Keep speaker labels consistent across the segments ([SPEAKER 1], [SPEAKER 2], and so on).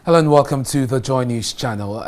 [SPEAKER 1] Hello and welcome to the Joy News channel.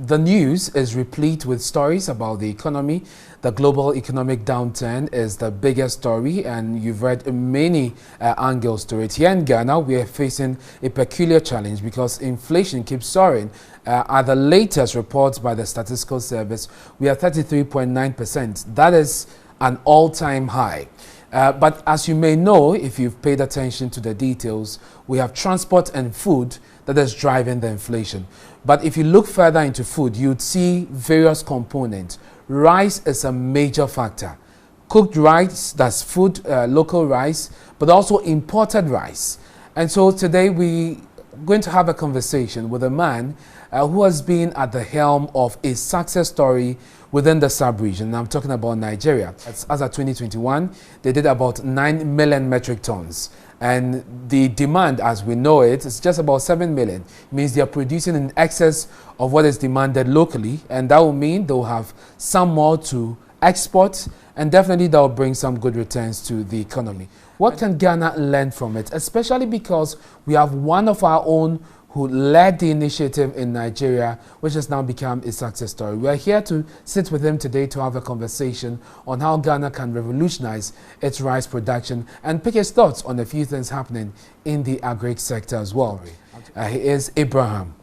[SPEAKER 1] The news is replete with stories about the economy. The global economic downturn is the biggest story, and you've read many angles to it. Here in Ghana, we are facing a peculiar challenge because inflation keeps soaring. At the latest reports by the Statistical Service, we are 33.9%. That is an all-time high. But as you may know, if you've paid attention to the details, we have transport and food that is driving the inflation. But if you look further into food, you'd see various components. Rice is a major factor. Cooked rice, that's food, local rice, but also imported rice. And so today we're going to have a conversation with a man who has been at the helm of a success story within the sub-region. I'm talking about Nigeria. As of 2021, they did about 9 million metric tons. And the demand, as we know it, is just about 7 million. It means they are producing in excess of what is demanded locally. And that will mean they'll have some more to export. And definitely that will bring some good returns to the economy. What can Ghana learn from it? Especially because we have one of our own who led the initiative in Nigeria, which has now become a success story. We are here to sit with him today to have a conversation on how Ghana can revolutionize its rice production and pick his thoughts on a few things happening in the agri sector as well. He is Abraham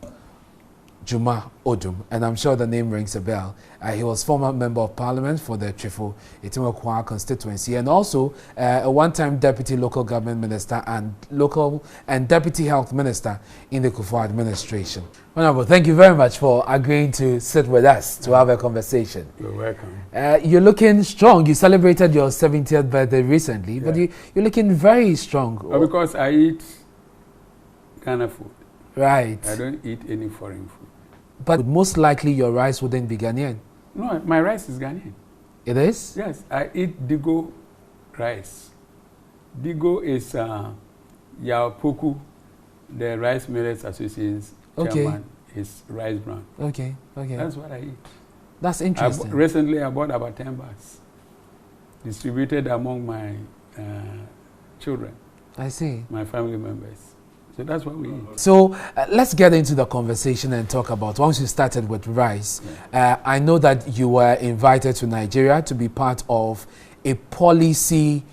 [SPEAKER 1] Juma Odum, and I'm sure the name rings a bell. He was former member of parliament for the Trifo Itimokwa constituency, and also a one-time deputy local government minister and local and deputy health minister in the Kufuor administration. Honorable, thank you very much for agreeing to sit with us to have a conversation.
[SPEAKER 2] You're welcome.
[SPEAKER 1] You're looking strong. You celebrated your 70th birthday recently, but you're looking very strong.
[SPEAKER 2] Oh, because I eat Ghana food.
[SPEAKER 1] Right.
[SPEAKER 2] I don't eat any foreign food.
[SPEAKER 1] But most likely your rice wouldn't be Ghanaian.
[SPEAKER 2] No, my rice is Ghanaian.
[SPEAKER 1] It is?
[SPEAKER 2] Yes, I eat Digo rice. Digo is Yaopoku, the Rice Millers Association's chairman, is rice brand.
[SPEAKER 1] Okay.
[SPEAKER 2] That's what I eat.
[SPEAKER 1] That's interesting.
[SPEAKER 2] Recently I bought about 10 bags, distributed among my children.
[SPEAKER 1] I see.
[SPEAKER 2] My family members. So that's what we eat.
[SPEAKER 1] So let's get into the conversation and talk about, once you started with rice, I know that you were invited to Nigeria to be part of a policy,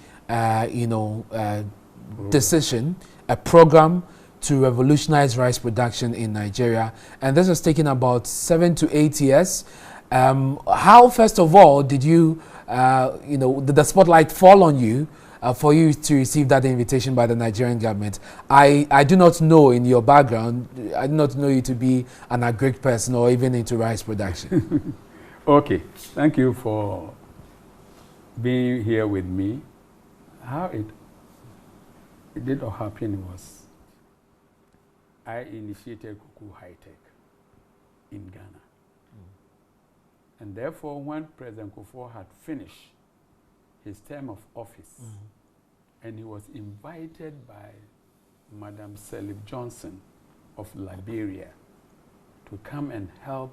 [SPEAKER 1] decision, a program to revolutionize rice production in Nigeria. And this was taken about 7 to 8 years. How, first of all, did you, did the spotlight fall on you for you to receive that invitation by the Nigerian government? I do not know in your background, I do not know you to be an agric person or even into rice production.
[SPEAKER 2] Okay, thank you for being here with me. How it did all happen was I initiated Kuku High Tech in Ghana. And therefore, when President Kufuor had finished his term of office, and he was invited by Madam Selip Johnson of Liberia to come and help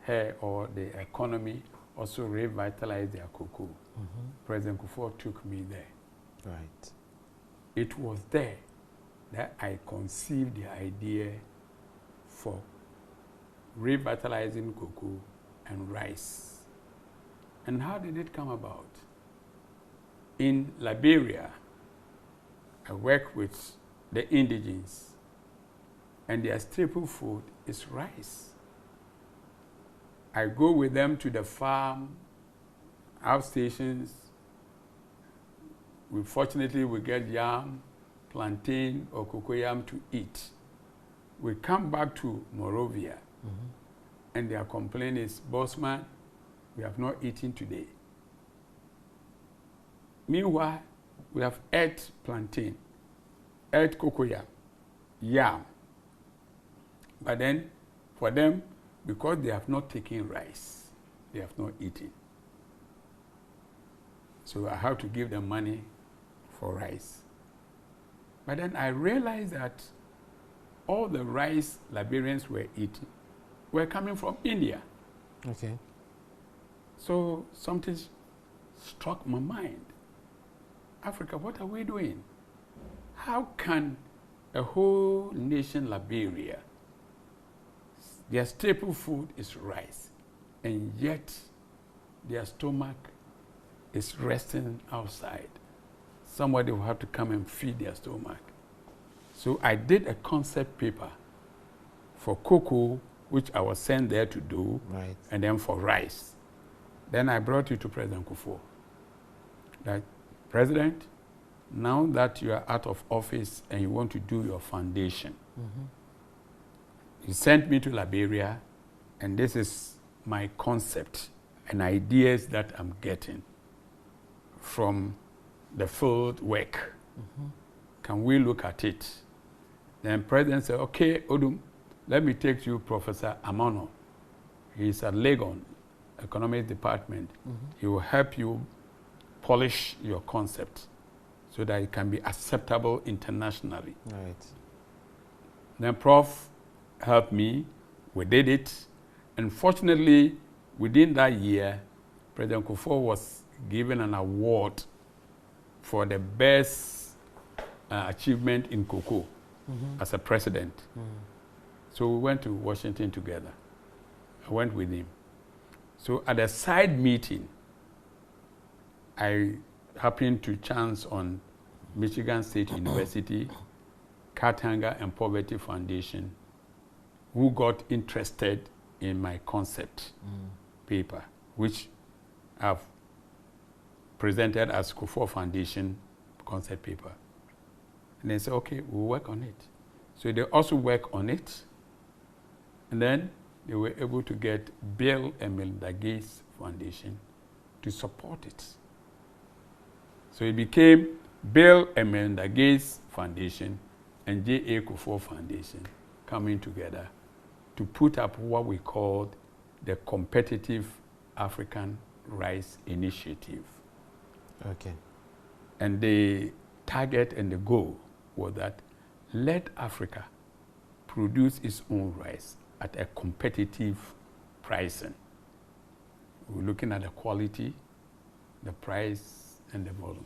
[SPEAKER 2] her or the economy also revitalize their cocoa. President Kufuor took me there.
[SPEAKER 1] Right.
[SPEAKER 2] It was there that I conceived the idea for revitalizing cocoa and rice. And how did it come about? In Liberia, I work with the indigenes, and their staple food is rice. I go with them to the farm, outstations. Fortunately, we get yam, plantain, or cocoyam to eat. We come back to Monrovia, and their complaint is, "Bossman, we have not eaten today." Meanwhile, we have ate plantain, ate cocoyam, yam. But then, for them, because they have not taken rice, they have not eaten. So I have to give them money for rice. But then I realized that all the rice Liberians were eating were coming from India.
[SPEAKER 1] Okay.
[SPEAKER 2] So something struck my mind. Africa, what are we doing? How can a whole nation, Liberia, Their staple food is rice, and yet their stomach is resting outside. Somebody will have to come and feed their stomach. So I did a concept paper for cocoa, which I was sent there to do,
[SPEAKER 1] Right.
[SPEAKER 2] and then for rice. Then I brought it to President Kufuor. That, President, now that you are out of office and you want to do your foundation, he sent me to Liberia, and this is my concept and ideas that I'm getting from the field work. Can we look at it? Then President said, okay, Odum, let me take you Professor Amano. He's at Legon Economics Department. He will help you polish your concept so that it can be acceptable internationally.
[SPEAKER 1] Right.
[SPEAKER 2] Then Prof helped me. We did it. And fortunately, within that year, President Kufuor was given an award for the best achievement in cocoa as a president. So we went to Washington together. I went with him. So at a side meeting, I happened to chance on Michigan State University, Cat Hunger and Poverty Foundation, who got interested in my concept paper, which I've presented as Kufuor Foundation concept paper. And they said, okay, we'll work on it. So they also work on it. And then they were able to get Bill and Melinda Gates Foundation to support it. So it became Bill and Melinda Gates Foundation and J.A. Kufuor Foundation coming together to put up what we called the Competitive African Rice Initiative.
[SPEAKER 1] Okay.
[SPEAKER 2] And the target and the goal was that let Africa produce its own rice at a competitive pricing. We're looking at the quality, the price, and the volumes.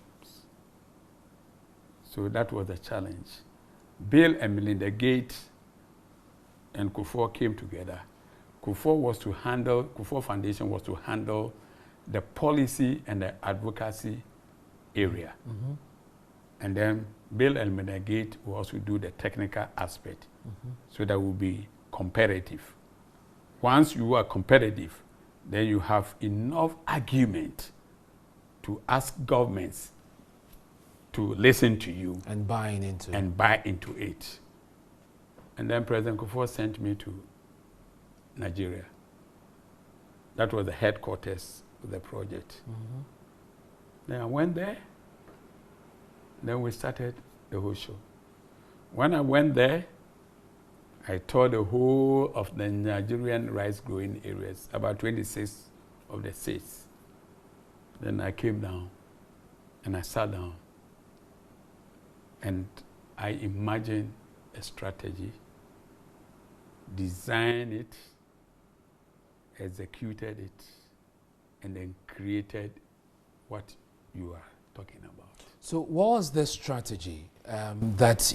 [SPEAKER 2] So that was the challenge. Bill and Melinda Gates and Kufuor came together. Kufuor Foundation was to handle the policy and the advocacy area. And then Bill and Melinda Gates will also do the technical aspect so that will be competitive. Once you are competitive, then you have enough argument to ask governments to listen to you
[SPEAKER 1] And buying into
[SPEAKER 2] it. And then President Kufuor sent me to Nigeria. That was the headquarters of the project. Then I went there. Then we started the whole show. When I went there, I toured the whole of the Nigerian rice growing areas, about 26 of the states. Then I came down and I sat down and I imagined a strategy, designed it, executed it, and then created what you are talking about.
[SPEAKER 1] So what was the strategy that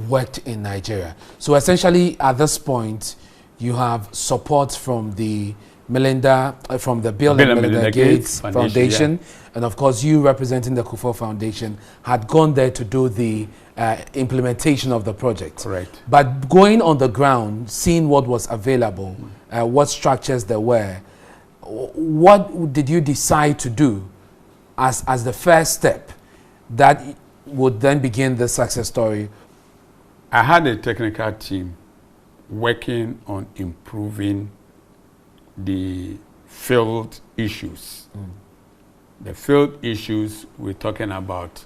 [SPEAKER 1] worked in Nigeria? So essentially, at this point, you have support from the Bill and Melinda Gates Foundation, and of course, you representing the Kufuor Foundation had gone there to do the implementation of the project.
[SPEAKER 2] Correct.
[SPEAKER 1] But going on the ground, seeing what was available, what structures there were, what did you decide to do as the first step that would then begin the success story?
[SPEAKER 2] I had a technical team working on improving the field issues. The field issues, we're talking about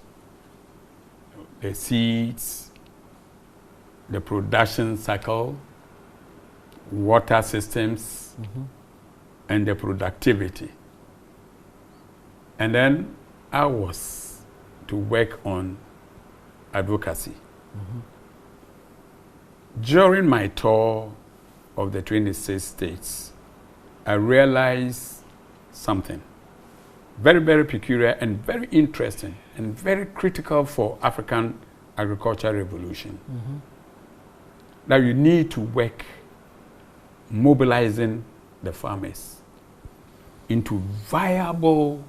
[SPEAKER 2] the seeds, the production cycle, water systems, and the productivity. And then I was to work on advocacy. During my tour of the 26 states, I realized something very, very peculiar and very interesting and very critical for African agricultural revolution. That you need to work mobilizing the farmers into viable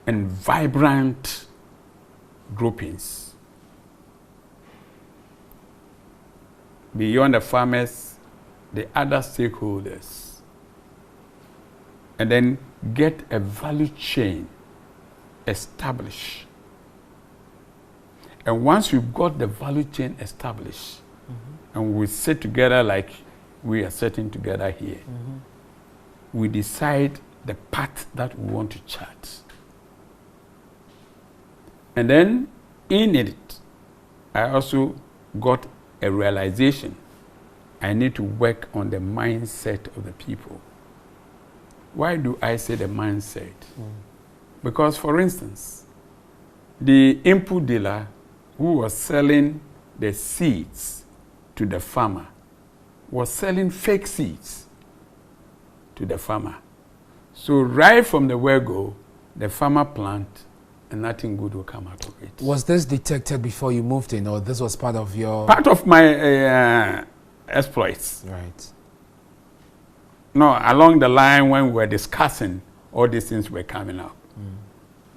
[SPEAKER 2] and vibrant groupings. Beyond the farmers, the other stakeholders, and then get a value chain established. And once you've got the value chain established, and we sit together like we are sitting together here, we decide the path that we want to chart. And then in it, I also got a realization. I need to work on the mindset of the people. Why do I say the mindset? Because, for instance, the input dealer who was selling the seeds to the farmer was selling fake seeds to the farmer. So right from the word-go, the farmer plant and nothing good will come out of it.
[SPEAKER 1] Was this detected before you moved in, or this was part of your...
[SPEAKER 2] Part of my exploits.
[SPEAKER 1] Right.
[SPEAKER 2] No, along the line when we were discussing, all these things were coming up.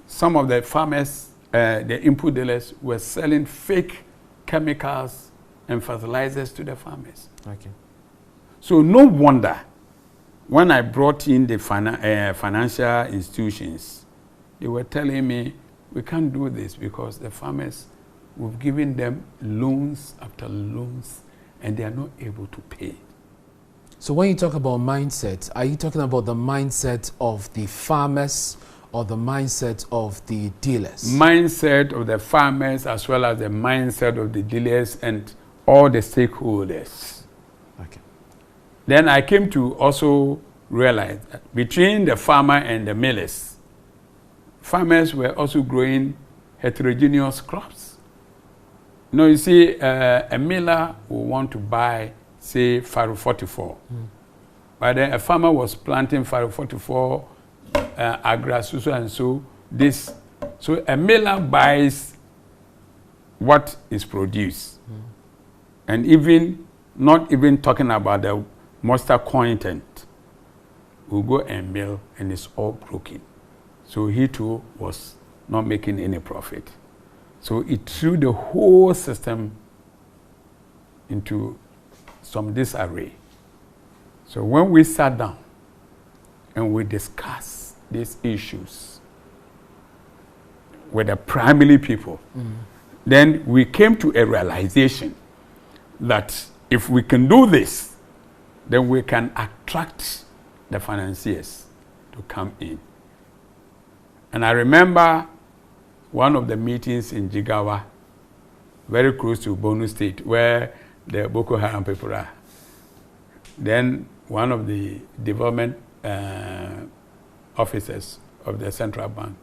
[SPEAKER 2] Some of the farmers, the input dealers, were selling fake chemicals and fertilizers to the farmers.
[SPEAKER 1] Okay.
[SPEAKER 2] So no wonder when I brought in the financial institutions, they were telling me, we can't do this because the farmers, we've given them loans after loans and they are not able to pay.
[SPEAKER 1] So when you talk about mindset, are you talking about the mindset of the farmers or the mindset of the dealers?
[SPEAKER 2] Mindset of the farmers as well as the mindset of the dealers and all the stakeholders.
[SPEAKER 1] Okay.
[SPEAKER 2] Then I came to also realize that between the farmer and the millers, farmers were also growing heterogeneous crops. You know, you see, a miller will want to buy, say, Faro 44. But then a farmer was planting Faro 44, Agra, so and so, this. So a miller buys what is produced. And even, not even talking about the moisture content, will go and mill and it's all broken. So he too was not making any profit. So it threw the whole system into some disarray. So when we sat down and we discussed these issues with the primary people, then we came to a realization that if we can do this, then we can attract the financiers to come in. And I remember one of the meetings in Jigawa, very close to Borno State, where the Boko Haram people are. Then one of the development officers of the central bank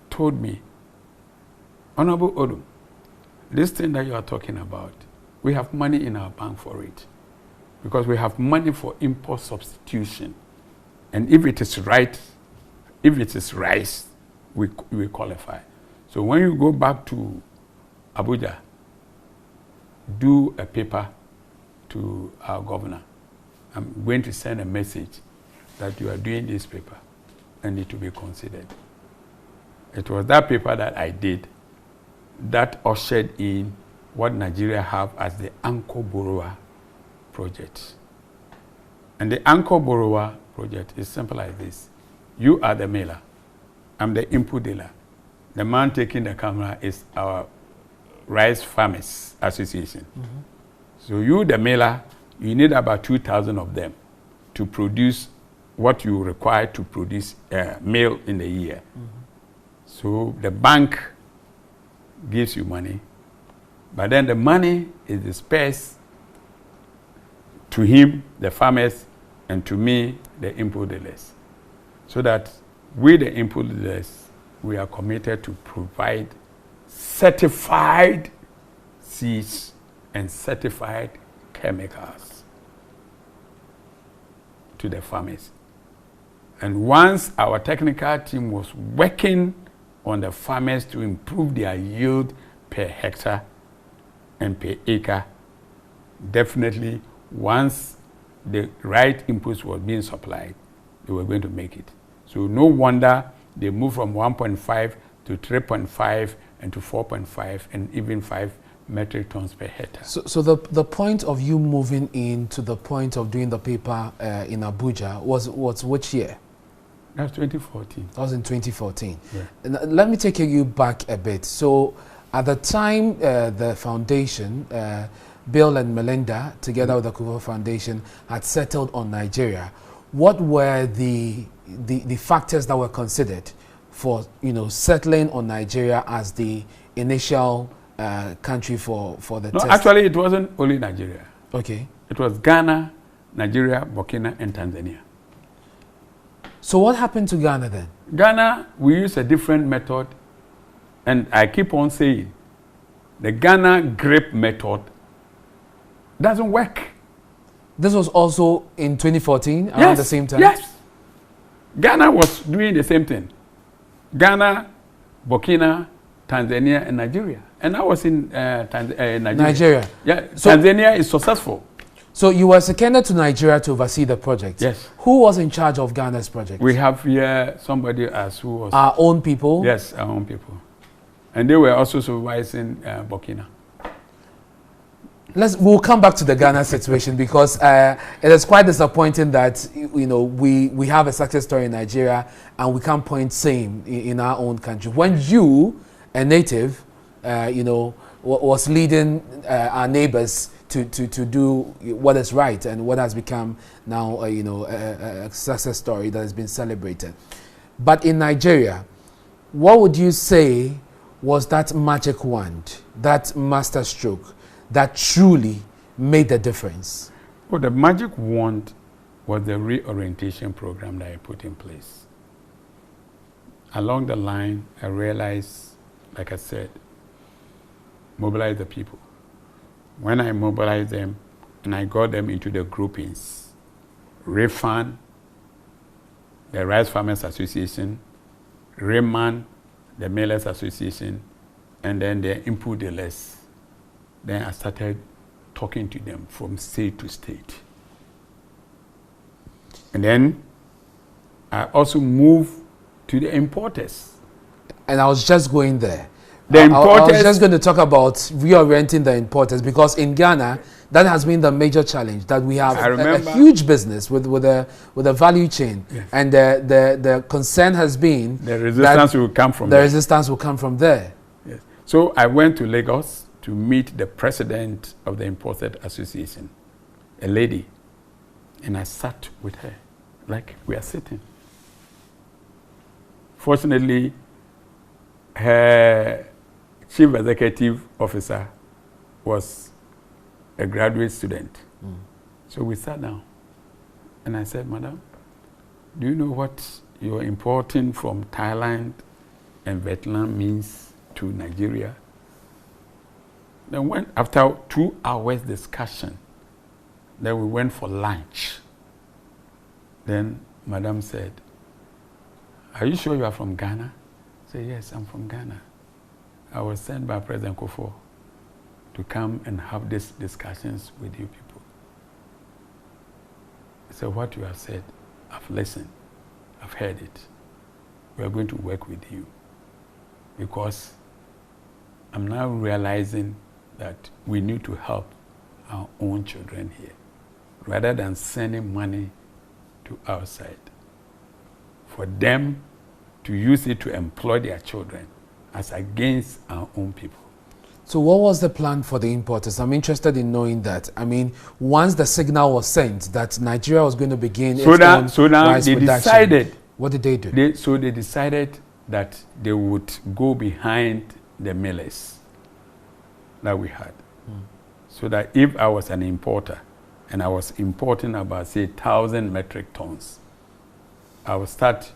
[SPEAKER 2] told me, Honorable Odum, this thing that you are talking about, we have money in our bank for it. Because we have money for import substitution. And if it is right, if it is rice, we qualify. So when you go back to Abuja, do a paper to our governor. I'm going to send a message that you are doing this paper and it to be considered. It was that paper that I did that ushered in what Nigeria have as the Anchor Borrower Project. And the Anchor Borrower Project is simple like this. You are the mailer. I'm the input dealer. The man taking the camera is our Rice Farmers Association. So you, the mailer, you need about 2,000 of them to produce what you require to produce mail in the year. So the bank gives you money, but then the money is dispersed to him, the farmers, and to me, the input dealers. So that we, the input dealers, we are committed to provide certified seeds and certified chemicals to the farmers. And once our technical team was working on the farmers to improve their yield per hectare and per acre, definitely once the right inputs were being supplied, they were going to make it. So no wonder they moved from 1.5 to 3.5 and to 4.5 and even 5 metric tons per hectare.
[SPEAKER 1] So the point of you moving in to the point of doing the paper in Abuja was which year?
[SPEAKER 2] That's 2014.
[SPEAKER 1] That was in 2014.
[SPEAKER 2] Yeah.
[SPEAKER 1] Let me take you back a bit. So at the time, the foundation, Bill and Melinda, together with the Kufuor Foundation, had settled on Nigeria. What were the factors that were considered for settling on Nigeria as the initial country for the test?
[SPEAKER 2] Actually, it wasn't only Nigeria.
[SPEAKER 1] Okay.
[SPEAKER 2] It was Ghana, Nigeria, Burkina, and Tanzania.
[SPEAKER 1] So what happened to Ghana then?
[SPEAKER 2] Ghana, we use a different method, and I keep on saying, the Ghana grape method doesn't work.
[SPEAKER 1] This was also in 2014, around the same time?
[SPEAKER 2] Yes. Ghana was doing the same thing. Ghana, Burkina, Tanzania, and Nigeria. And I was in Nigeria.
[SPEAKER 1] Nigeria.
[SPEAKER 2] Yeah, so Tanzania is successful.
[SPEAKER 1] So you were seconded to Nigeria to oversee the project.
[SPEAKER 2] Yes.
[SPEAKER 1] Who was in charge of Ghana's project?
[SPEAKER 2] We have here somebody as who was...
[SPEAKER 1] Our own people?
[SPEAKER 2] Yes, our own people. And they were also supervising Burkina.
[SPEAKER 1] We'll come back to the Ghana situation because it is quite disappointing that we have a success story in Nigeria and we can't point same in our own country. When you, a native, was leading our neighbors to do what is right and what has become now a success story that has been celebrated. But in Nigeria, what would you say was that magic wand, that master stroke that truly made the difference?
[SPEAKER 2] Well, the magic wand was the reorientation program that I put in place. Along the line, I realized, like I said, mobilize the people. When I mobilized them and I got them into the groupings, REFAN, the Rice Farmers Association, REMAN, the Millers Association, and then the input dealers. Then I started talking to them from state to state. And then I also moved to the importers.
[SPEAKER 1] And I was just going there.
[SPEAKER 2] The importers,
[SPEAKER 1] I was just going to talk about reorienting the importers because in Ghana, that has been the major challenge, that we have a huge business with a value chain. Yes. And the concern has been
[SPEAKER 2] the resistance will come from there.
[SPEAKER 1] The resistance will come from there.
[SPEAKER 2] Yes. So I went to Lagos to meet the president of the Imported Association, a lady, and I sat with her like we are sitting. Fortunately, her chief executive officer was a graduate student. So we sat down and I said, Madam, do you know what your importing from Thailand and Vietnam means to Nigeria? Then after 2 hours discussion, then we went for lunch. Then Madam said, are you sure you are from Ghana? I said, yes, I'm from Ghana. I was sent by President Kufuor to come and have these discussions with you people. He said, what you have said, I've listened, I've heard it. We are going to work with you because I'm now realizing that we need to help our own children here rather than sending money to outside for them to use it to employ their children as against our own people.
[SPEAKER 1] So what was the plan for the importers? I'm interested in knowing that. I mean, once the signal was sent that Nigeria was going to begin its own rice production,
[SPEAKER 2] decided.
[SPEAKER 1] What did they do?
[SPEAKER 2] They decided that they would go behind the millers that we had. So that if I was an importer and I was importing about, say, 1,000 metric tons, I would start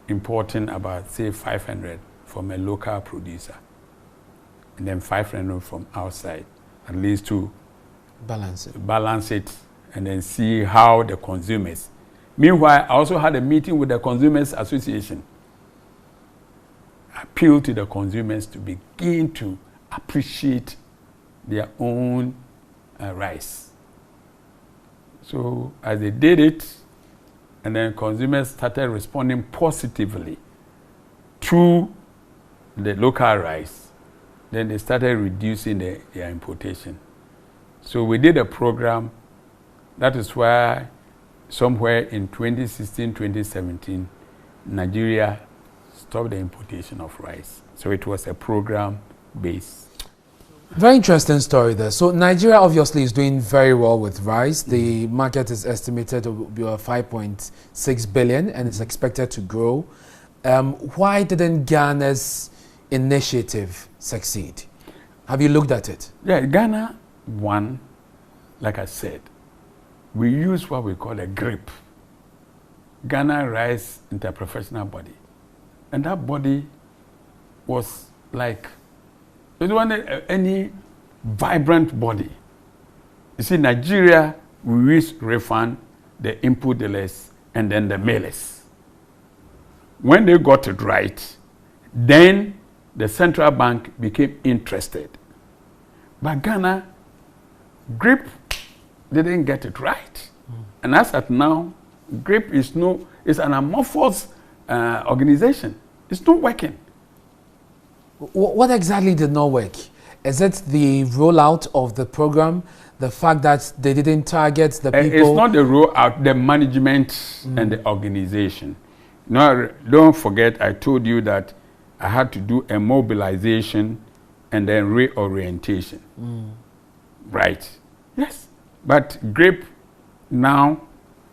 [SPEAKER 2] importing about, say, 500 from a local producer, and then 500 from outside, at least to balance it, and then see how the consumers. Meanwhile, I also had a meeting with the Consumers Association. Appeal to the consumers to begin to appreciate their own rice. So as they did it, and then consumers started responding positively to the local rice, then they started reducing their importation. So we did a program. That is why somewhere in 2016, 2017, Nigeria stopped the importation of rice. So it was a program based.
[SPEAKER 1] Very interesting story there. So Nigeria obviously is doing very well with rice. The market is estimated to be 5.6 billion and it's expected to grow. Why didn't Ghana's initiative succeed? Have you looked at it?
[SPEAKER 2] Yeah, Ghana, one, like I said, we use what we call a GRIP, Ghana Rice Interprofessional Body. And that body was like, it wasn't any vibrant body. You see, Nigeria, we use refund, the input dealers, and then the mailers. When they got it right, then the central bank became interested. But Ghana, GRIP didn't get it right. And as at now, GRIP is an amorphous organization. It's not working.
[SPEAKER 1] What exactly did not work? Is it the rollout of the program, the fact that they didn't target the people?
[SPEAKER 2] It's not the rollout, the management and the organization. No, don't forget, I told you that I had to do a mobilization and then reorientation. Right. Yes. But GRIP now,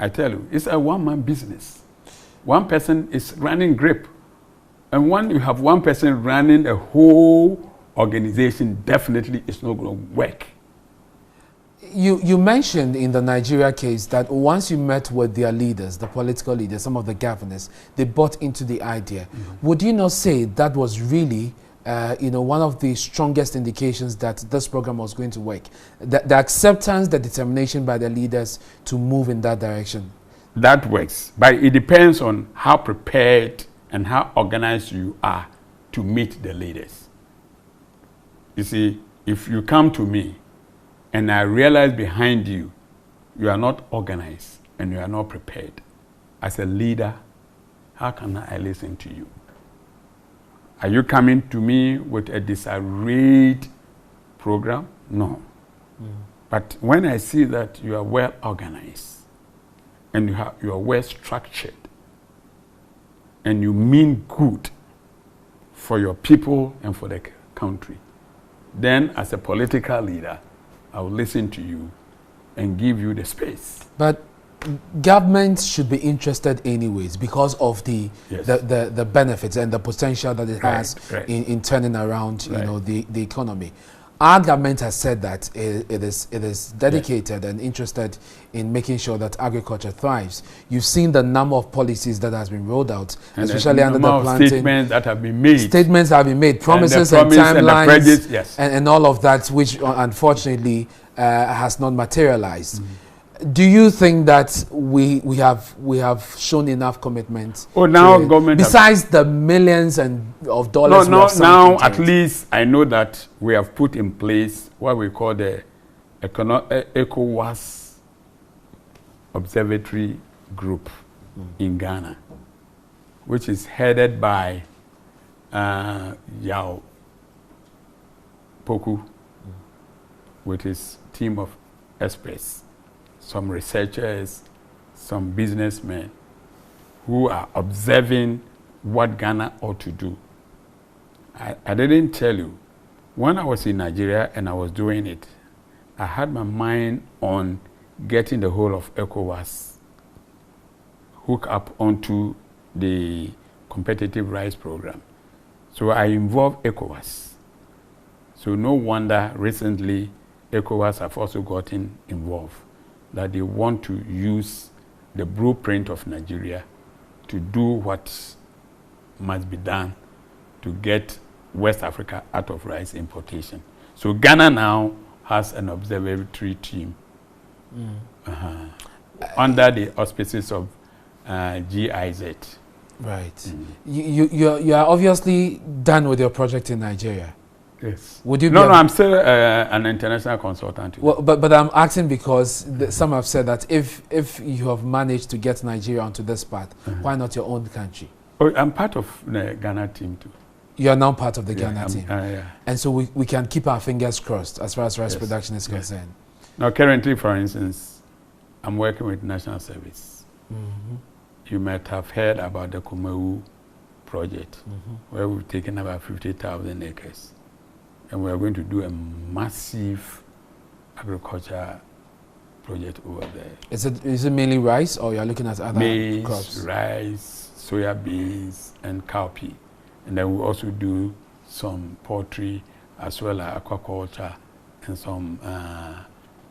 [SPEAKER 2] I tell you, it's a one-man business. One person is running GRIP. And when you have one person running a whole organization, definitely it's not going to work.
[SPEAKER 1] You mentioned in the Nigeria case that once you met with their leaders, the political leaders, some of the governors, they bought into the idea. Would you not say that was really one of the strongest indications that this program was going to work? The acceptance, the determination by the leaders to move in that direction.
[SPEAKER 2] That works, but it depends on how prepared and how organized you are to meet the leaders. You see, if you come to me and I realize behind you, you are not organized and you are not prepared, as a leader, how can I listen to you? Are you coming to me with a disarrayed program? No. But when I see that you are well organized and you are well structured, and you mean good for your people and for the country, then as a political leader, I will listen to you and give you the space.
[SPEAKER 1] But governments should be interested anyways because of the benefits and the potential that it has in turning around the economy. Our government has said that it is dedicated and interested in making sure that agriculture thrives. You've seen the number of policies that has been rolled out, and especially under the planting.
[SPEAKER 2] Statements that have been made.
[SPEAKER 1] Statements that have been made, promises and timelines, and all of that, which unfortunately has not materialized. Do you think that we have shown enough commitment?
[SPEAKER 2] Oh, now government
[SPEAKER 1] besides the millions of dollars.
[SPEAKER 2] Now at least I know that we have put in place what we call the ECOWAS Observatory Group in Ghana, which is headed by Yao Poku with his team of experts. Some researchers, some businessmen who are observing what Ghana ought to do. I didn't tell you, when I was in Nigeria and I was doing it, I had my mind on getting the whole of ECOWAS hooked up onto the competitive rice program. So I involved ECOWAS. So no wonder recently ECOWAS have also gotten involved, that they want to use the blueprint of Nigeria to do what must be done to get West Africa out of rice importation. So Ghana now has an observatory team under the auspices of GIZ.
[SPEAKER 1] Right. You are obviously done with your project in Nigeria.
[SPEAKER 2] Yes.
[SPEAKER 1] Would you
[SPEAKER 2] No,
[SPEAKER 1] be
[SPEAKER 2] no, I'm still an international consultant.
[SPEAKER 1] Well, but I'm asking because some have said that if you have managed to get Nigeria onto this path, why not your own country?
[SPEAKER 2] Oh, I'm part of the Ghana team too.
[SPEAKER 1] You are now part of the
[SPEAKER 2] Yeah,
[SPEAKER 1] Ghana team.
[SPEAKER 2] Yeah.
[SPEAKER 1] And so we can keep our fingers crossed as far as rice
[SPEAKER 2] Yes.
[SPEAKER 1] production is concerned.
[SPEAKER 2] Now, currently, for instance, I'm working with National Service. You might have heard about the Kumewu project, where we've taken about 50,000 acres. And we are going to do a massive agriculture project over there.
[SPEAKER 1] Is it mainly rice, or you're looking at other
[SPEAKER 2] Maize,
[SPEAKER 1] crops?
[SPEAKER 2] rice, soya beans, and cowpea. And then we also do some poultry as well as aquaculture and some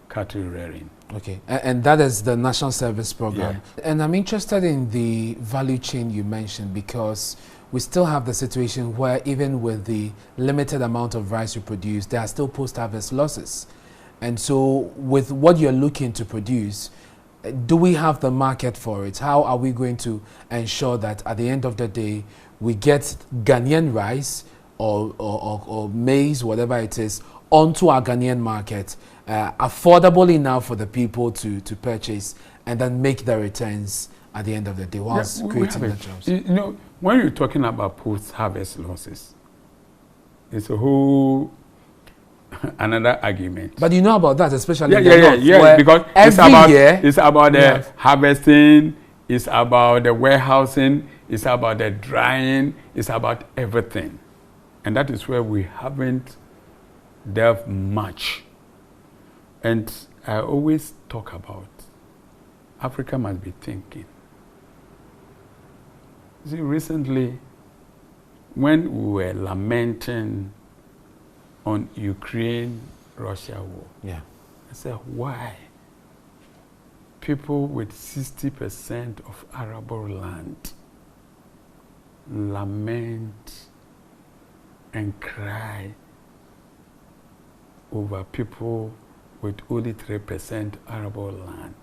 [SPEAKER 2] cattle rearing.
[SPEAKER 1] Okay, and that is the National Service Program.
[SPEAKER 2] Yeah.
[SPEAKER 1] And I'm interested in the value chain you mentioned, because we still have the situation where even with the limited amount of rice we produce, there are still post-harvest losses. And so with what you're looking to produce, do we have the market for it? How are we going to ensure that at the end of the day, we get Ghanaian rice or maize, whatever it is, onto our Ghanaian market, affordable enough for the people to purchase, and then make the returns at the end of the day whilst creating the jobs?
[SPEAKER 2] You know, when you're talking about post-harvest losses, it's a whole another argument.
[SPEAKER 1] But you know about that, especially in the
[SPEAKER 2] yeah,
[SPEAKER 1] north,
[SPEAKER 2] because it's about the harvesting, it's about the warehousing, it's about the drying, it's about everything. And that is where we haven't delved much. And I always talk about Africa must be thinking. See, recently, when we were lamenting on Ukraine-Russia war, I said, why? People with 60% of arable land lament and cry over people with only 3% arable land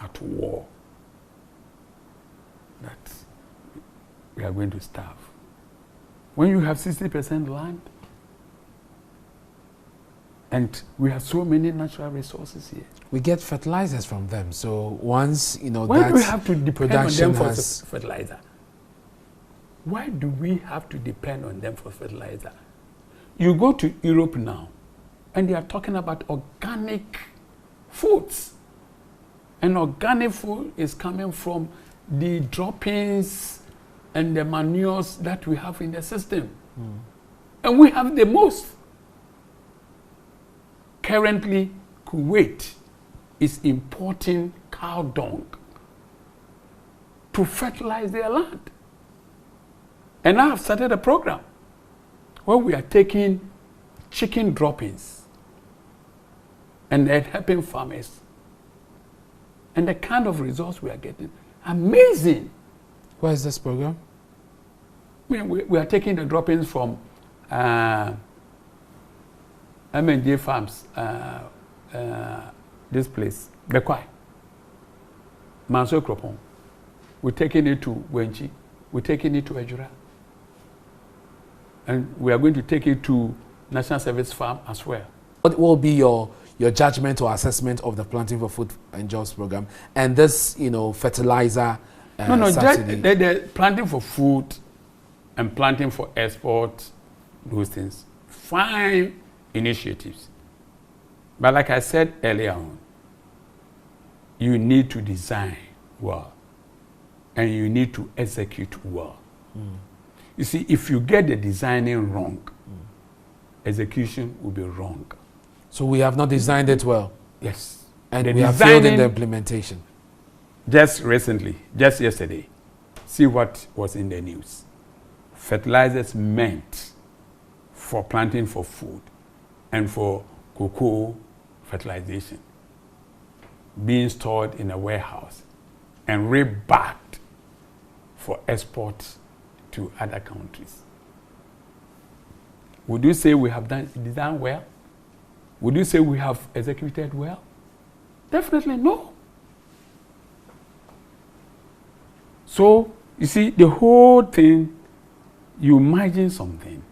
[SPEAKER 2] at war, that we are going to starve. When you have 60% land, and we have so many natural resources here.
[SPEAKER 1] We get fertilizers from them. So once, you know,
[SPEAKER 2] why do we have to depend on them for
[SPEAKER 1] has
[SPEAKER 2] fertilizer? Why do we have to depend on them for fertilizer? You go to Europe now, and they are talking about organic foods. And organic food is coming from the droppings and the manures that we have in the system. And we have the most. Currently, Kuwait is importing cow dung to fertilize their land. And I have started a program where we are taking chicken droppings and helping farmers. And the kind of results we are getting, amazing.
[SPEAKER 1] Where is this program?
[SPEAKER 2] We are taking the droppings from M&J Farms, this place, Bekwai, Manso Kropon. We're taking it to Wenchi. We're taking it to Ejura. And we are going to take it to National Service Farm as well.
[SPEAKER 1] What will be your judgment or assessment of the Planting for Food and Jobs program and this, you know, fertilizer subsidy?
[SPEAKER 2] The planting for food and planting for export, those things, fine initiatives. But like I said earlier on, you need to design well and you need to execute well. You see, if you get the designing wrong, execution will be wrong.
[SPEAKER 1] So we have not designed it well.
[SPEAKER 2] Yes.
[SPEAKER 1] And we have failed in the implementation.
[SPEAKER 2] Just recently, just yesterday, see what was in the news. Fertilizers meant for planting for food and for cocoa fertilization being stored in a warehouse and rebagged for export to other countries. Would you say we have done well? Would you say we have executed well? Definitely no. So, you see, the whole thing, you imagine something.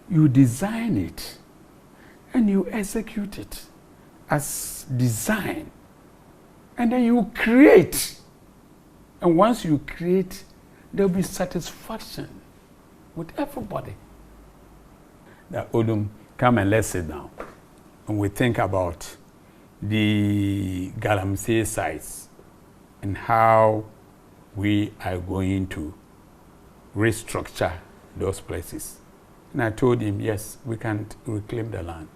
[SPEAKER 2] you design it, and you execute it as design, and then you create. And once you create, there'll be satisfaction with everybody. That Odum, come and let's sit down. And we think about the Galamsey sites and how we are going to restructure those places. And I told him, yes, we can reclaim the land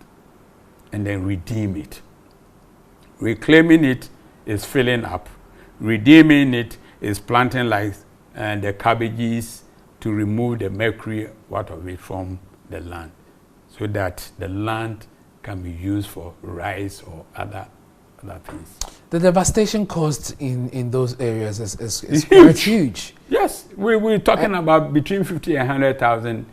[SPEAKER 2] and then redeem it. Reclaiming it is filling up. Redeeming it is planting like the cabbages to remove the mercury out of it from the land, so that the land can be used for rice or other things. The
[SPEAKER 1] devastation caused in those areas is quite huge.
[SPEAKER 2] Yes, we're talking about between 50 and 100,000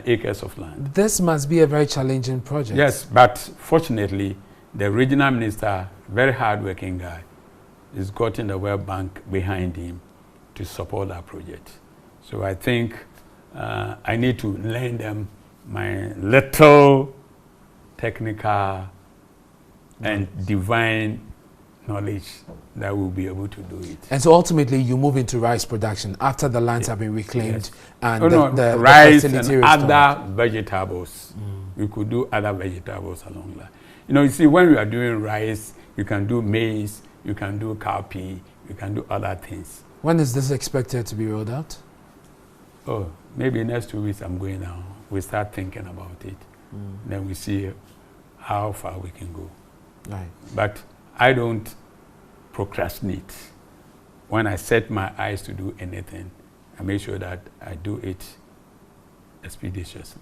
[SPEAKER 2] acres of land.
[SPEAKER 1] This must be a very challenging project.
[SPEAKER 2] Yes, but fortunately, the regional minister, very hardworking guy, is gotten the World Bank behind him to support that project. So I think I need to lend them my little technical and divine knowledge that will be able to do it.
[SPEAKER 1] And so ultimately you move into rice production after the lands have been reclaimed. Yes. And the
[SPEAKER 2] rice and other vegetables. We could do other vegetables along that. You see, when we are doing rice, you can do maize, you can do cowpea, you can do other things.
[SPEAKER 1] When is this expected to be rolled out?
[SPEAKER 2] Oh, maybe next 2 weeks I'm going now. We start thinking about it. Then we see how far we can go.
[SPEAKER 1] Right.
[SPEAKER 2] But I don't procrastinate. When I set my eyes to do anything, I make sure that I do it expeditiously.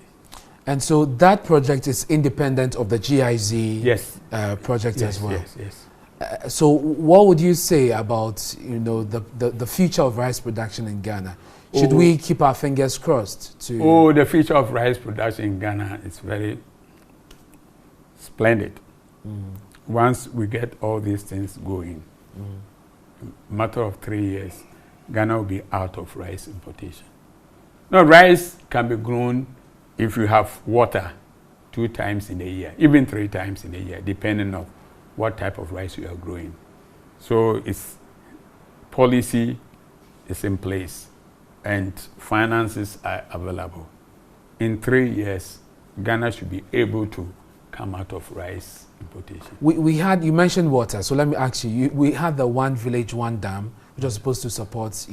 [SPEAKER 1] And so that project is independent of the GIZ project as well?
[SPEAKER 2] Yes.
[SPEAKER 1] So what would you say about the future of rice production in Ghana? Should we keep our fingers crossed to...
[SPEAKER 2] the future of rice production in Ghana is very splendid. Once we get all these things going, matter of 3 years, Ghana will be out of rice importation. Now, rice can be grown if you have water 2 times in a year, even 3 times in a year, depending on what type of rice you are growing. So its policy is in place and finances are available. In 3 years, Ghana should be able to come out of rice importation.
[SPEAKER 1] You mentioned water, so let me ask you, we had the One Village, One Dam, which was supposed to support,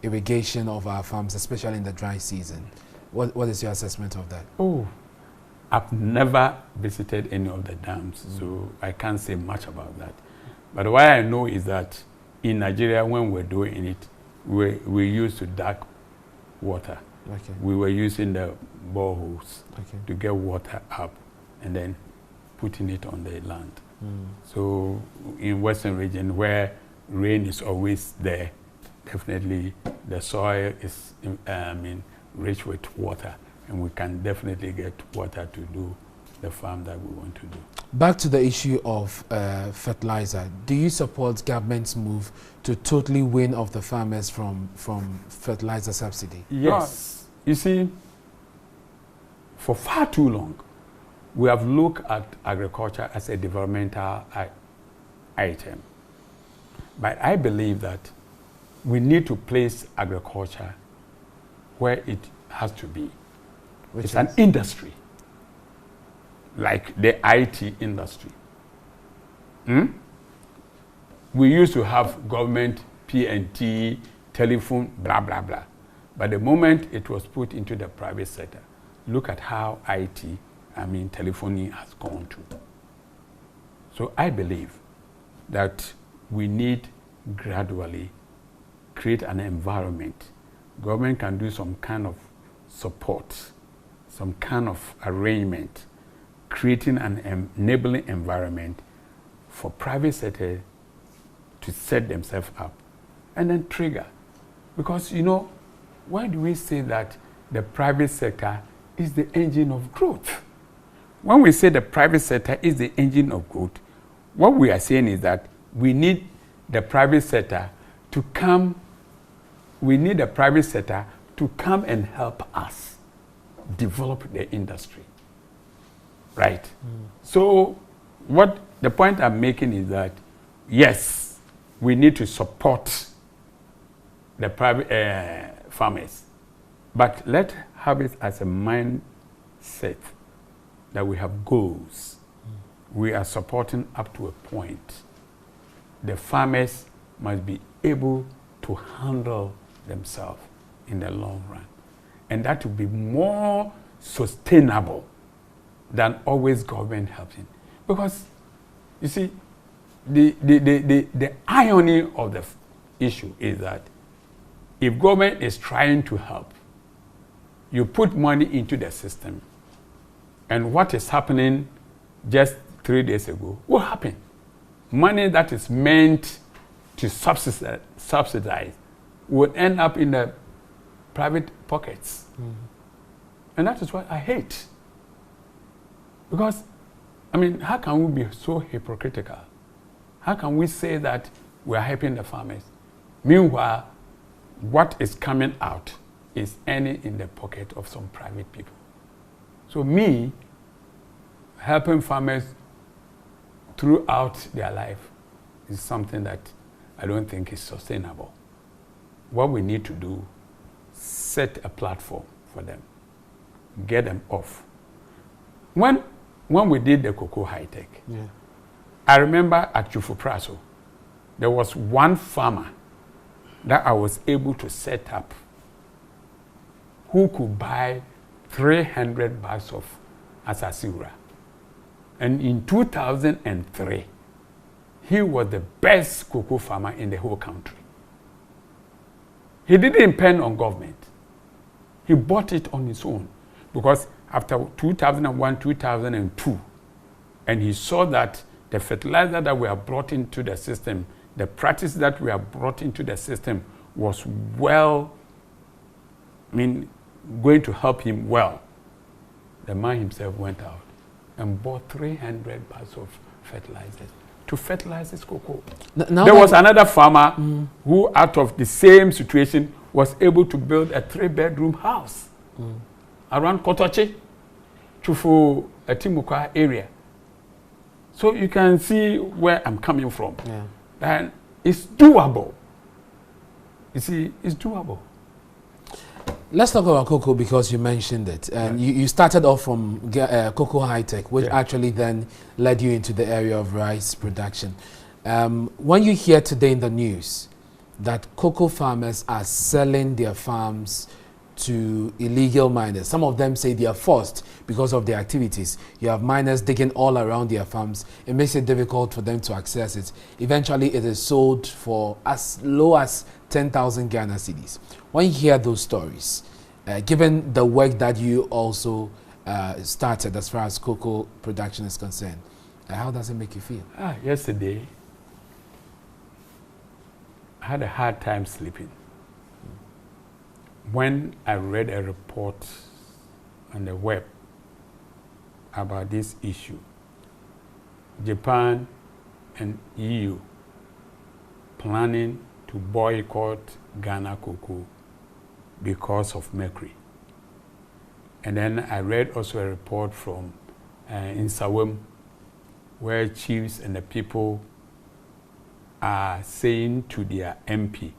[SPEAKER 1] irrigation of our farms, especially in the dry season. What is your assessment of that?
[SPEAKER 2] I've never visited any of the dams, so I can't say much about that. But what I know is that in Nigeria, when we're doing it, we used to dark water.
[SPEAKER 1] Okay.
[SPEAKER 2] We were using the boreholes to get water up and then putting it on the land. So in Western region where rain is always there, definitely the soil is rich with water, and we can definitely get water to do the farm that we want to do.
[SPEAKER 1] Back to the issue of fertilizer. Do you support government's move to totally wean off the farmers from fertilizer subsidy?
[SPEAKER 2] Yes. You see, for far too long, we have looked at agriculture as a developmental item. But I believe that we need to place agriculture where it has to be. It's an industry, like the IT industry. We used to have government, P&T, telephone, blah, blah, blah. But the moment it was put into the private sector, look at how IT, telephony has gone to. So I believe that we need gradually create an environment. Government can do some kind of support, some kind of arrangement, creating an enabling environment for private sector to set themselves up and then trigger. Because, why do we say that the private sector is the engine of growth? When we say the private sector is the engine of growth, what we are saying is that we need the private sector to come, and help us develop the industry, right? So what the point I'm making is that, yes, we need to support the private farmers, but let's have it as a mindset that we have goals. We are supporting up to a point. The farmers must be able to handle themselves in the long run. And that will be more sustainable than always government helping. Because, you see, the irony of the issue is that if government is trying to help, you put money into the system, and what is happening just 3 days ago will happen. Money that is meant to subsidize would end up in the private pockets. And that is what I hate. Because, I mean, how can we be so hypocritical? How can we say that we are helping the farmers? Meanwhile, what is coming out is ending in the pocket of some private people. So me, helping farmers throughout their life is something that I don't think is sustainable. What we need to do, set a platform for them, get them off. When we did the Cocoa High-Tech, I remember at Twifo Praso, there was one farmer that I was able to set up who could buy 300 bags of asasiura. And in 2003, he was the best cocoa farmer in the whole country. He didn't depend on government. He bought it on his own. Because after 2001, 2002, and he saw that the fertilizer that we have brought into the system, the practice that we have brought into the system was going to help him well. The man himself went out and bought 300 bags of fertilizers to fertilize his cocoa. There was another farmer who, out of the same situation, was able to build a 3-bedroom house around Kotoche, Twifo Timukwa area. So you can see where I'm coming from. And it's doable. You see, it's doable.
[SPEAKER 1] Let's talk about cocoa because you mentioned it. And you started off from Cocoa High-Tech, which actually then led you into the area of rice production. When you hear today in the news that cocoa farmers are selling their farms to illegal miners, some of them say they are forced because of their activities. You have miners digging all around their farms. It makes it difficult for them to access it. Eventually, it is sold for as low as 10,000 Ghana cedis. When you hear those stories, given the work that you also started as far as cocoa production is concerned, how does it make you feel?
[SPEAKER 2] Yesterday, I had a hard time sleeping when I read a report on the web about this issue. Japan and EU planning to boycott Ghana cocoa because of mercury. And then I read also a report from in Sawam, where chiefs and the people are saying to their MP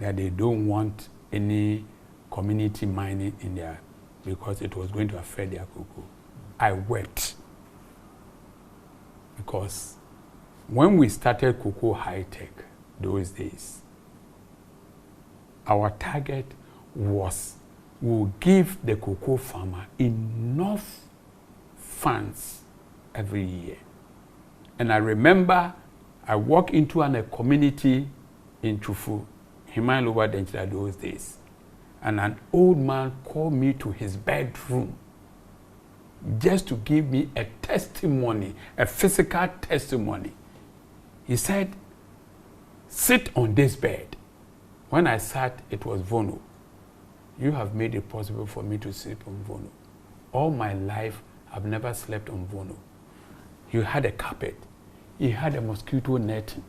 [SPEAKER 2] that they don't want any community mining in there because it was going to affect their cocoa. I wept because when we started Cocoa High-Tech those days, our target was we'll give the cocoa farmer enough funds every year. And I remember I walked into a community in Twifo, Himan Lower Denchira those days, and an old man called me to his bedroom just to give me a testimony, a physical testimony. He said, "Sit on this bed." When I sat, it was Vono. You have made it possible for me to sleep on Vono. All my life, I've never slept on Vono. He had a carpet. He had a mosquito netting.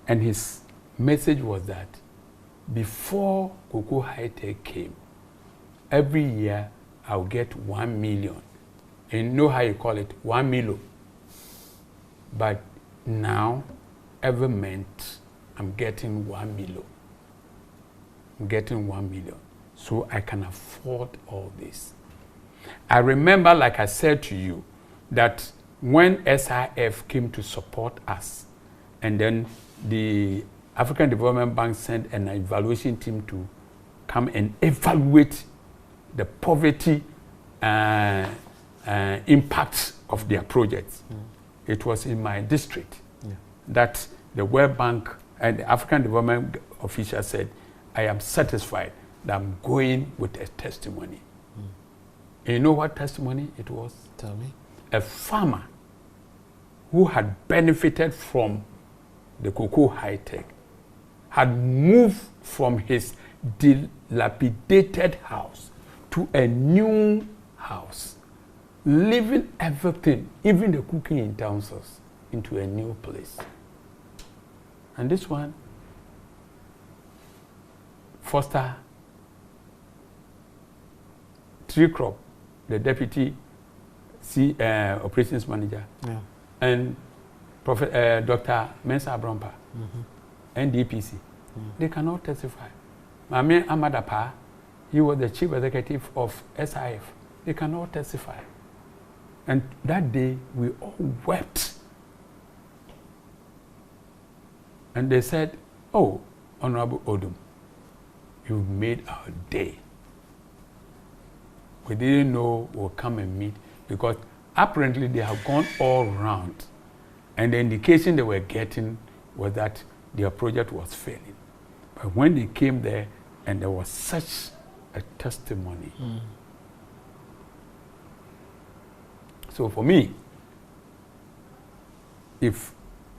[SPEAKER 2] And his message was that before Cocoa High-Tech came, every year I'll get 1 million. And you know how you call it, 1 million. But now, every month, I'm getting 1 million. I'm getting 1 million. So I can afford all this. I remember, like I said to you, that when SIF came to support us, and then the African Development Bank sent an evaluation team to come and evaluate the poverty impact of their projects. It was in my district that the World Bank and the African Development official said, I am satisfied that I'm going with a testimony. And you know what testimony it was?
[SPEAKER 1] Tell me.
[SPEAKER 2] A farmer who had benefited from the cocoa high-tech had moved from his dilapidated house to a new house, leaving everything, even the cooking utensils, into a new place. And this one, Foster Treecrop, the deputy operations manager, and Dr. Mensa Brompa, NDPC, they cannot testify. Mame Amadapa, he was the chief executive of SIF. They cannot testify. And that day, we all wept. And they said, oh, Honorable Odum, you've made our day. We didn't know we'll come and meet, because apparently they have gone all round. And the indication they were getting was that their project was failing. But when they came there, and there was such a testimony. So for me, if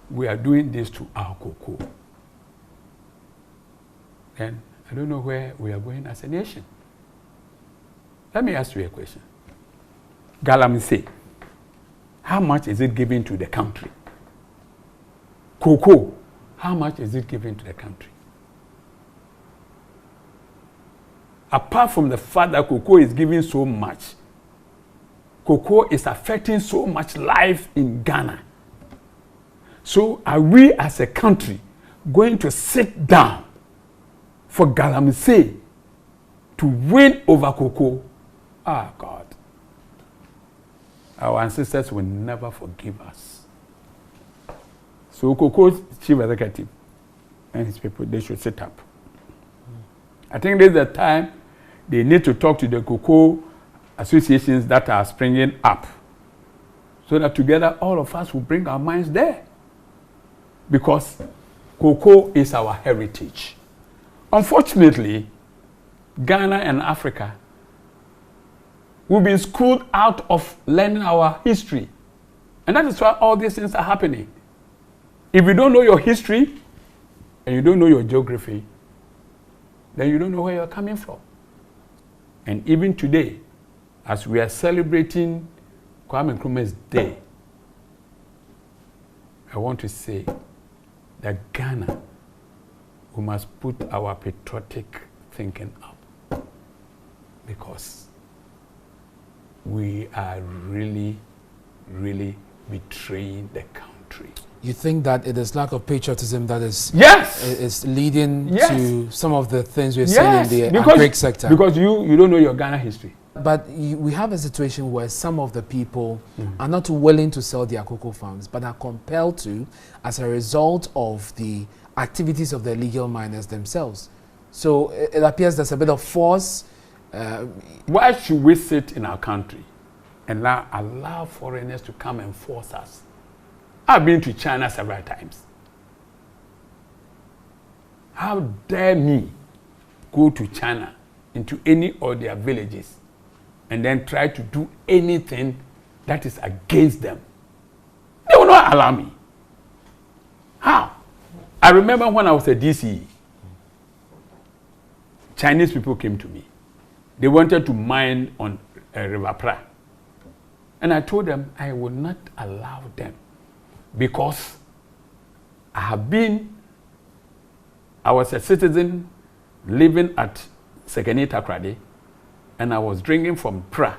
[SPEAKER 2] we are doing this to our cocoa, then I don't know where we are going as a nation. Let me ask you a question. Galamsey, how much is it given to the country? Cocoa, how much is it given to the country? Apart from the fact that cocoa is giving so much, cocoa is affecting so much life in Ghana. So are we as a country going to sit down for Galamsey to win over cocoa? Ah, God. Our ancestors will never forgive us. So cocoa's chief executive and his people, they should sit up. I think this is the time they need to talk to the cocoa associations that are springing up, so that together all of us will bring our minds there. Because cocoa is our heritage. Unfortunately, Ghana and Africa, we've been schooled out of learning our history. And that is why all these things are happening. If you don't know your history and you don't know your geography, then you don't know where you're coming from. And even today, as we are celebrating Kwame Nkrumah's day, I want to say that Ghana, we must put our patriotic thinking up, because we are really, really betraying the country.
[SPEAKER 1] You think that it is lack of patriotism that is is leading to some of the things we're seeing in the agric sector?
[SPEAKER 2] Because you don't know your Ghana history.
[SPEAKER 1] But we have a situation where some of the people are not willing to sell their cocoa farms, but are compelled to as a result of the activities of the illegal miners themselves. So it appears there's a bit of force.
[SPEAKER 2] Why should we sit in our country and allow foreigners to come and force us? I've been to China several times. How dare me go to China, into any of their villages, and then try to do anything that is against them? They will not allow me. How? I remember when I was a DCE, Chinese people came to me. They wanted to mine on River Pra. And I told them I would not allow them, because I was a citizen living at Sekeni Takrade, and I was drinking from Pra,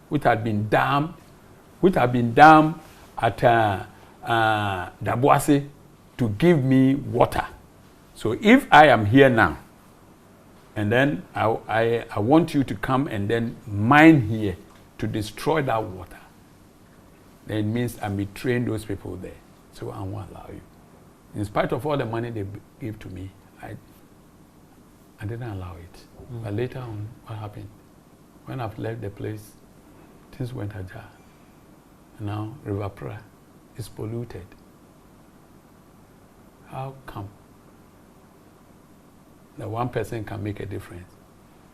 [SPEAKER 2] which had been dammed at Daboase to give me water. So if I am here now, and then I want you to come and then mine here to destroy that water, then it means I'm betraying those people there. So I won't allow you. In spite of all the money they gave to me, I didn't allow it. But later on, what happened? When I've left the place, things went ajar. Now River Pra is polluted. How come that one person can make a difference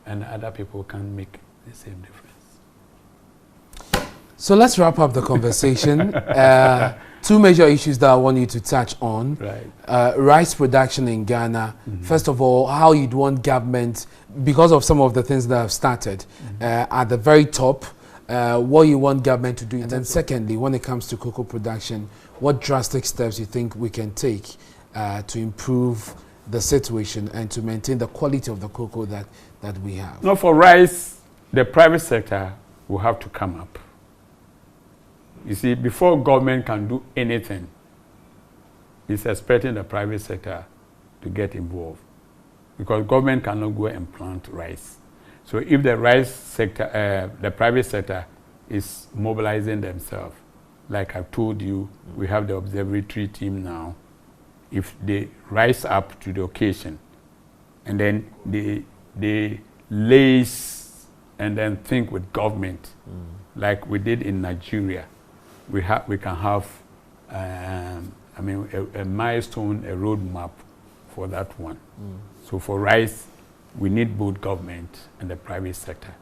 [SPEAKER 2] and other people can't make the same difference?
[SPEAKER 1] So let's wrap up the conversation. Two major issues that I want you to touch on.
[SPEAKER 2] Right.
[SPEAKER 1] Rice production in Ghana. First of all, how you'd want government, because of some of the things that have started, at the very top, what you want government to do. And then secondly, when it comes to cocoa production, what drastic steps you think we can take to improve the situation and to maintain the quality of the cocoa that we have?
[SPEAKER 2] No, for rice, the private sector will have to come up. You see, before government can do anything, it's expecting the private sector to get involved, because government cannot go and plant rice. So if the rice sector, the private sector is mobilizing themselves, like I've told you, we have the observatory team now. If they rise up to the occasion, and then they lace and then think with government, like we did in Nigeria, we can have a milestone, a roadmap for that one. So for rice, we need both government and the private sector.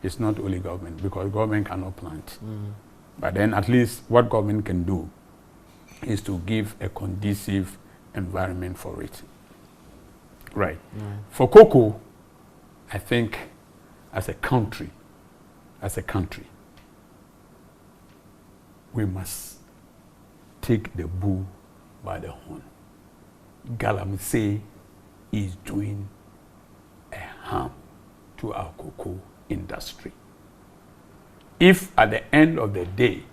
[SPEAKER 2] It's not only government, because government cannot plant. But then at least what government can do is to give a conducive environment for it. Right. For cocoa, I think as a country, we must take the bull by the horn. Galamsey is doing a harm to our cocoa industry. If at the end of the day,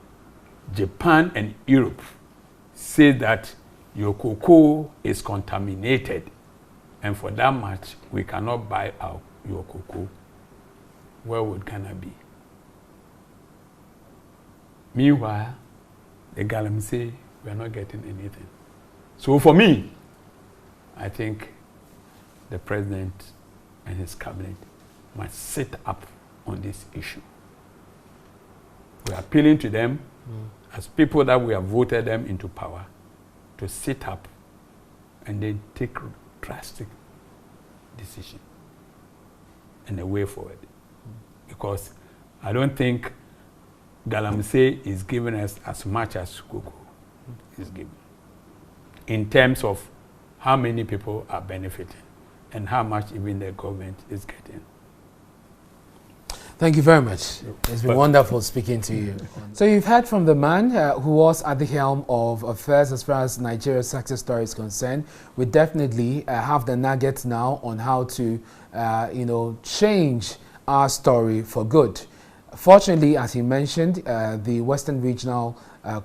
[SPEAKER 2] Japan and Europe say that your cocoa is contaminated, and for that much we cannot buy your cocoa, where would Ghana be? Meanwhile, the Galamsey, we are not getting anything. So for me, I think the president and his cabinet must sit up on this issue. We are appealing to them as people that we have voted them into power to sit up and then take drastic decision and a way forward. Because I don't think Galamsey is giving us as much as cocoa is giving, in terms of how many people are benefiting and how much even the government is getting.
[SPEAKER 1] Thank you very much. It's been wonderful speaking to you. So you've heard from the man who was at the helm of affairs as far as Nigeria's success story is concerned. We definitely have the nuggets now on how to, change our story for good. Fortunately, as he mentioned, the Western Regional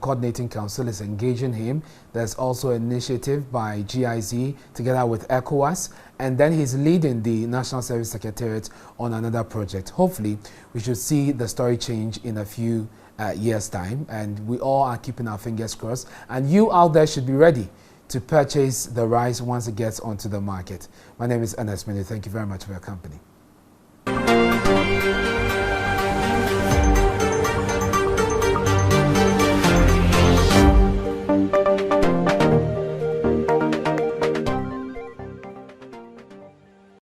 [SPEAKER 1] Coordinating Council is engaging him. There's also an initiative by GIZ together with ECOWAS, and then he's leading the National Service Secretariat on another project. Hopefully, we should see the story change in a few years' time, and we all are keeping our fingers crossed. And you out there should be ready to purchase the rice once it gets onto the market. My name is Ernest Menu. Thank you very much for your company.